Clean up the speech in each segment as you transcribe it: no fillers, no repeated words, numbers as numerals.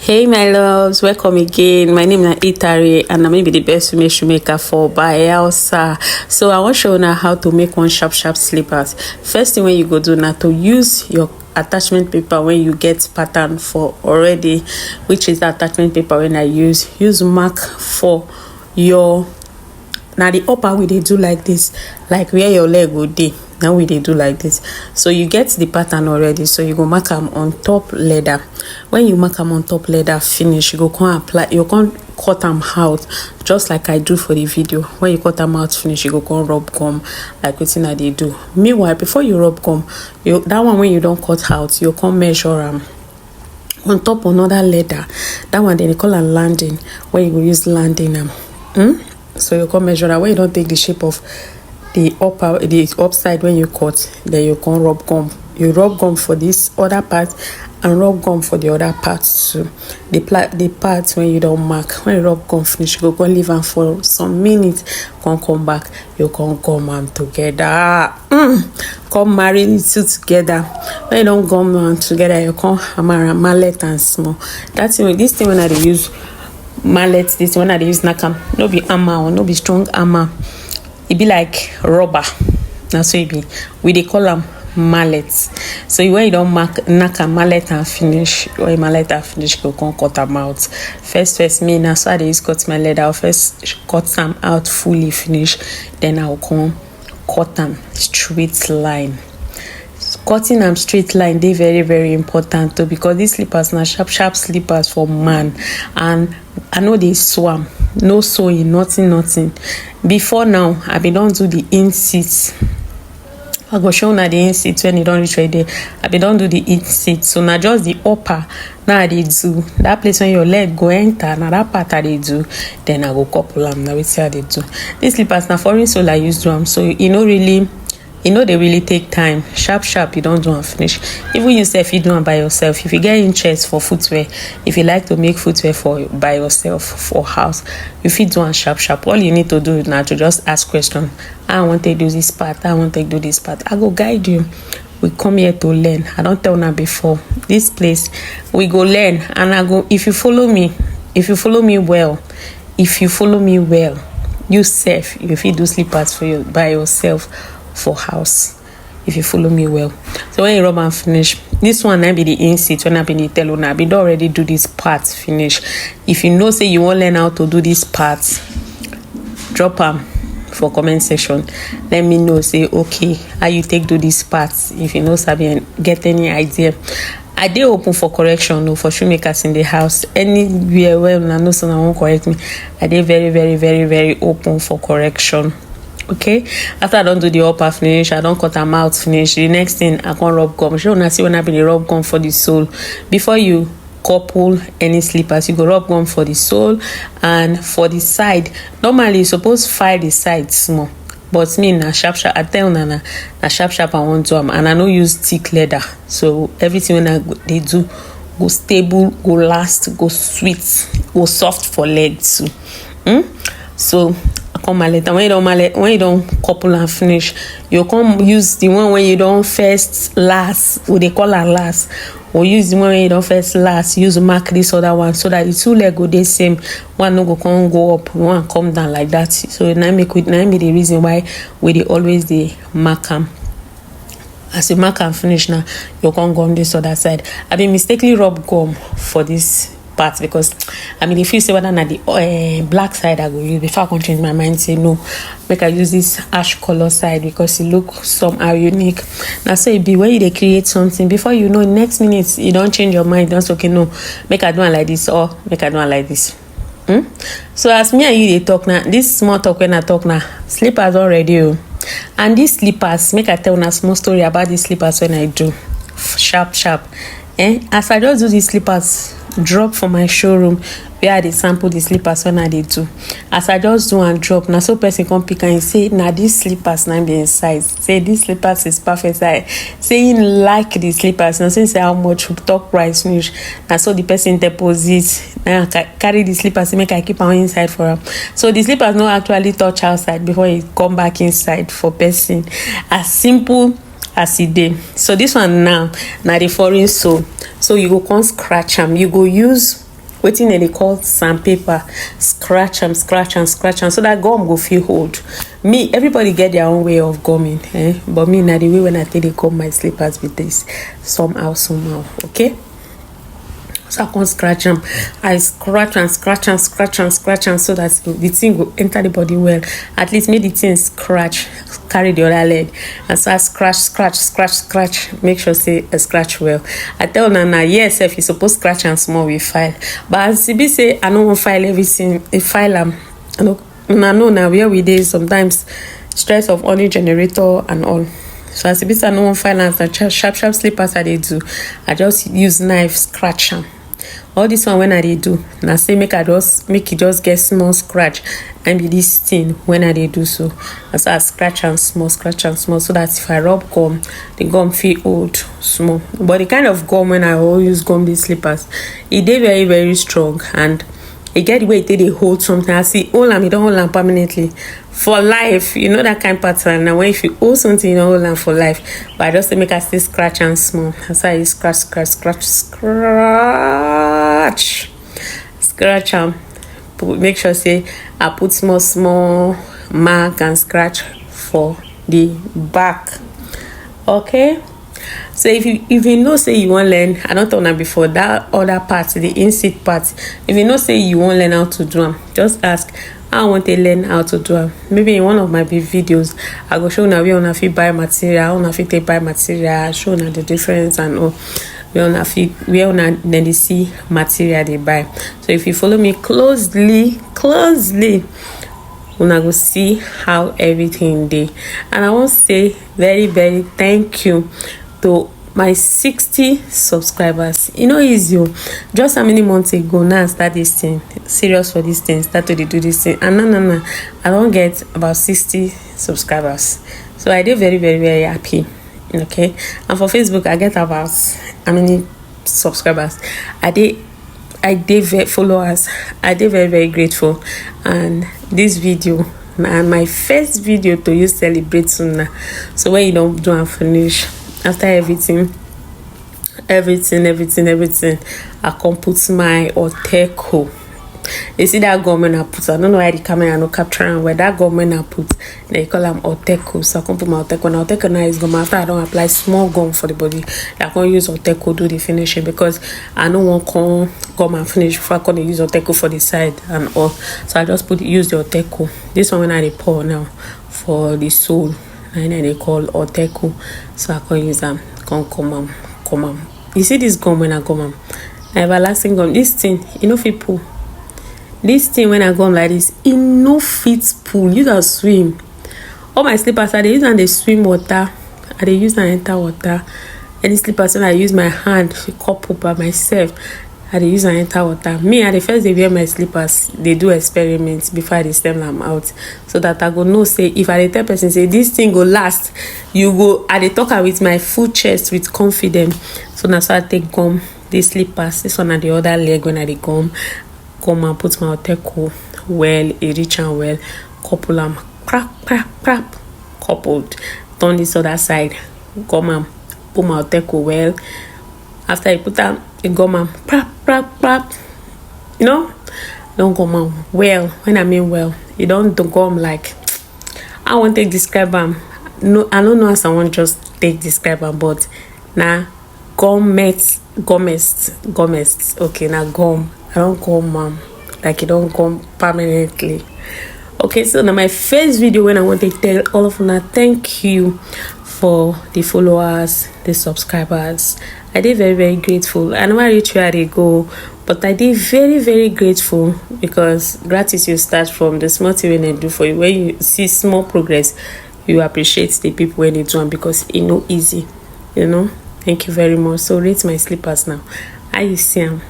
Hey my loves, welcome again. My name is Itari and I'm maybe the best female shoemaker for Bayelsa. So I want to show you now how to make one sharp slippers. First thing when you go do now to use your attachment paper when you get pattern for already, which is the attachment paper when I use mark for your now the upper we they do like this, like where your leg would be. Now we they do like this. So you get the pattern already, so you go mark them on top leather. When you mark them on top leather finish, you go come apply, you can cut them out just like I do for the video. When you cut them out finish, you go come rub gum like wetin I they do. Meanwhile, before you rub gum, that one when you don't cut out, you come measure on top another leather. That one they call a landing, when you go use landing so you come measure that when you don't take the shape of the upside when you cut, then you can rub gum. You rub gum for this other part and rub gum for the other part too. The parts when you don't mark, when you rub gum finish, you go leave them for some minutes, come back, you can gum them together. Come marry the two together. When you don't gum them together, you can hammer mallet and small. That's this thing when I use mallet, this one I use nakam, no be hammer or no be strong hammer. It be like rubber. Now so it be. We they call them mallets. So when you don't knock a mallet and finish, or a mallet and finish, you can cut them out. First me now so I use cut my leather. I'll first cut them out fully finish. Then I'll come cut them straight line. Cutting them straight line they very important too, because these slippers now sharp slippers for man, and I know they swam, no sewing, nothing. Before now I been don't do the in seats. I go show now the in seats when you don't reach right there. I been don't do the in seats, so now just the upper now they do that place when your leg go enter. Now that part I they do, then I go couple them. Now we see how they do. These slippers now foreign sole I use them, so they really take time. Sharp you don't do and finish. Even yourself you do them by yourself. If you get interest for footwear, if you like to make footwear by yourself for house, you fit do and sharp. All you need to do now to just ask question. I want to do this part, I want to do this part. I go guide you. We come here to learn. I don't tell now before. This place we go learn, and I go if you follow me well, you safe, you fit do slippers for you by yourself for house if you follow me well. So when you rub and finish, this one I be the in seat. When I be the tell una I be don't already do this part finish. If you know say you want learn how to do this part, drop them for comment section. Let me know say okay how you take do this part. If you know sabi and get any idea, I dey open for correction for shoemakers in the house. Anywhere where I know someone won't correct me, I dey very open for correction. Okay, after I don't do the upper finish, I don't cut them out finish. The next thing I can rub gum. Sure, when I see when I be the rub gum for the sole. Before you couple any slippers, you go rub gum for the sole and for the side. Normally you supposed file the side small, but me na sharp. I tell na sharp I want to and I no use thick leather. So everything when they do go stable, go last, go sweet, go soft for legs too. So come mallet, and when you don't couple and finish, you come use the one when you don't first last, what they call a last, or use the one when you don't first last, use mark this other one so that the two leg go the same. One no go up, one come down like that. So now be the reason why we always the mark them. As you mark and finish now, you can go on this other side. I been mistakenly rub gum for this part because if you say whether na the black side I go use, before I can change my mind say no, make I use this ash color side because it look somehow unique. Now so it be when they create something, before you know next minute you don't change your mind, don't say okay no, make I do it like this or make I do it like this. So as me and you they talk now, this small talk when I talk now, slippers already and these slippers, make I tell una small story about these slippers when I do sharp. As I just do these slippers drop for my showroom where I dey sample the slippers when I dey do. As I just do and drop, now so person come pick and say, now these slippers now be in size. Say this slippers is perfect size. Saying like the slippers, now say how much talk price finish. Now so the person deposit. Now I carry the slippers make I keep on inside for them. So the slippers no actually touch outside before it come back inside for person. As simple as it dey. So this one now the foreign sole. So you go come scratch them. You go use wetin dem dey call sandpaper, scratch am so that gum go fit hold. Me, everybody get their own way of gumming, but me na the way when I take dey gum my slippers with this somehow, okay. So I can't scratch am. I scratch and scratch and scratch and scratch am so that the thing go enter the body well. At least make the thing scratch, carry the other leg. And so I scratch, make sure say I scratch well. I tell Nana, yes, if you suppose scratch and small we file. But as CB say, I don't want file everything. I file am. I know now where we dey sometimes stress of only generator and all. So as CB say, I don't want file am. Sharp slippers I dey do. I just use knife scratch am. All this one when I dey do na say make it just get small scratch and be this thing when I dey do so. And so I scratch and small so that if I rub gum, the gum feel hold small. But the kind of gum when I always gum these slippers, it dey very very strong and it get the way they hold something. I see hold am, you don't hold am permanently for life. You know that kind of pattern. Now when if you hold something, you don't hold am for life. But I just say make I still scratch and small. That's why I scratch am. Make sure say I put small mark and scratch for the back. Okay. So if you know say you want learn, I don't talk now before that other part, the inside part. If you know say you want learn how to do them, just ask. I want to learn how to do them. Maybe in one of my big videos, I go show now we on a fit buy material, on a fit take buy material, show now the difference and all. We on then they see material they buy. So if you follow me closely, una go see how everything dey. And I want to say very very thank you to my 60 subscribers. You know easy. Just how many months ago now I start this thing, serious for this thing, start to do this thing, and no, I don't get about 60 subscribers. So I did very very very happy. Okay, and for Facebook I get about how many subscribers? I did followers. I did very very grateful. And this video na my first video to use celebrate soon now. So when you don't do and finish after everything, I can put my Oteco. You see that government I put, I don't know why the camera no capturing where that government I put, they call them Oteco. So I can put my Oteco. Now Oteco now is gum. After I don't apply small gum for the body, I can use Oteco do the finishing because I don't want gum and finish before I can use Oteco for the side and all. So I just use the Oteco. This one when I pour now for the sole, and then they call Oteco. So I can use them. Come on. You see this gum when I gum, everlasting gum. This thing, you know, people. This thing when I go like this, it no fit pool. You can swim. All my slippers I dey use and they swim water. I dey use and enter water. Any slippers when I use my hand cup up by myself, I dey use and enter water. Me at the first day wear my slippers, they do experiments before I stem them out, so that I go know say if I dey tell person say this thing go last, you go. I dey talk with my full chest with confidence. So now so I take gum these slippers. This one at the other leg when I dey gum and put my Oteco well, it reach and well, couple am crap, coupled. Turn this other side, gum and put my Oteco well. After I put am, gum and crap. You know, don't gum am well. When I mean well, you don't gum like I want to describe them. No, I don't know as I want just take describe them, but now gumest. Okay, now gum. I don't gum like it don't gum permanently. Okay, so now my first video when I want to tell all of you thank you for the followers, the subscribers. I did very very grateful. I never reach where they go, but I did very very grateful because gratitude starts from the small thing when they do for you. When you see small progress, you appreciate the people when they do them because it's no easy, you know. Thank you very much. So rate my slippers now. I see them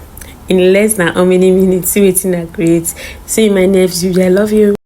in less than how many minutes. See what I create. See you in my next video. I love you.